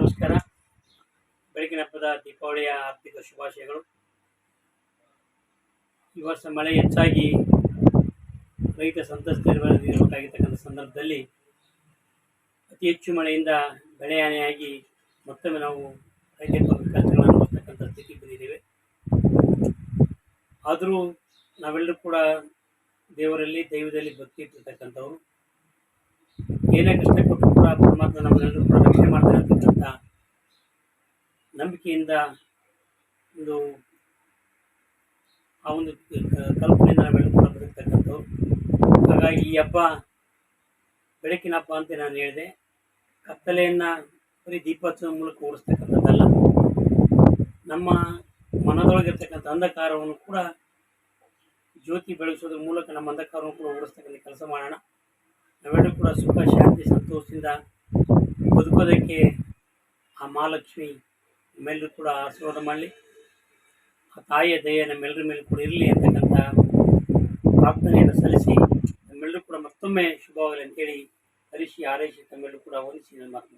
ನಮಸ್ಕಾರ. ಬೆಳಗಿನ ಹಬ್ಬದ ದೀಪಾವಳಿಯ ಆರ್ಥಿಕ ಶುಭಾಶಯಗಳು. ಈ ವರ್ಷ ಮಳೆ ಹೆಚ್ಚಾಗಿ ರೈತ ಸಂತ್ರಸ್ತರಾಗಿರ್ತಕ್ಕಂಥ ಸಂದರ್ಭದಲ್ಲಿ ಅತಿ ಹೆಚ್ಚು ಮಳೆಯಿಂದ ಬೆಳೆ ಹಾನಿಯಾಗಿ ಮತ್ತೊಮ್ಮೆ ನಾವು ರೈತಾಪಿ ಕಷ್ಟಗಳನ್ನು ಅನುಭವಿಸ್ತಕ್ಕಂಥ ಸ್ಥಿತಿ ಬಂದಿದ್ದೇವೆ. ಆದರೂ ನಾವೆಲ್ಲರೂ ಕೂಡ ದೇವರಲ್ಲಿ ದೈವದಲ್ಲಿ ಭಕ್ತಿ ಇಟ್ಟಿರ್ತಕ್ಕಂಥವ್ರು. ಏನೇ ಕಷ್ಟ ಕೊಟ್ಟರು ಕೂಡ ಪರಮಾತ್ಮ ನಮ್ಮನ್ನೆಲ್ಲರೂ ಕೂಡ ರಕ್ಷಣೆ ಮಾಡ್ತಾರೆ ಅಂತಕ್ಕಂಥ ನಂಬಿಕೆಯಿಂದ ಆ ಒಂದು ಕಲ್ಪನೆಯಿಂದ ನಾವೆಲ್ಲರೂ ಕೂಡ ಬದುಕ್ತಕ್ಕಂಥವ್ರು. ಹಾಗಾಗಿ ಈ ಹಬ್ಬ ಬೆಳಕಿನ ಹಬ್ಬ ಅಂತ ನಾನು ಹೇಳಿದೆ. ಕತ್ತಲೆಯನ್ನು ಬರೀ ದೀಪೋತ್ಸವ ಮೂಲಕ ಓಡಿಸ್ತಕ್ಕಂಥದ್ದಲ್ಲ, ನಮ್ಮ ಮನದೊಳಗಿರ್ತಕ್ಕಂಥ ಅಂಧಕಾರವನ್ನು ಕೂಡ ಜ್ಯೋತಿ ಬೆಳೆಸೋದ್ರ ಮೂಲಕ ನಮ್ಮ ಅಂಧಕಾರವನ್ನು ಕೂಡ ಓಡಿಸ್ತಕ್ಕಂಥ ಕೆಲಸ ಮಾಡೋಣ. ನಾವೆಲ್ಲರೂ ಕೂಡ ಸುಖ ಶಾಂತಿ ಸಂತೋಷದಿಂದ ಬದುಕೋದಕ್ಕೆ ಆ ಮಹಾಲಕ್ಷ್ಮಿ ನಮ್ಮೆಲ್ಲರೂ ಕೂಡ ಆಶೀರ್ವಾದ ಮಾಡಲಿ. ಆ ತಾಯಿಯ ದಯೆ ನಮ್ಮೆಲ್ಲರ ಮೇಲೆ ಕೂಡ ಇರಲಿ ಅಂತಕ್ಕಂಥ ಪ್ರಾರ್ಥನೆಯನ್ನು ಸಲ್ಲಿಸಿ ನಮ್ಮೆಲ್ಲರೂ ಕೂಡ ಮತ್ತೊಮ್ಮೆ ಶುಭವಾಗಲಿ ಅಂತೇಳಿ ಹರಿಸಿ ಆರೈಸಿ ತಮ್ಮೆಲ್ಲರೂ ಕೂಡ ವಂದಿಸಿ ನನ್ನ ಮಾತು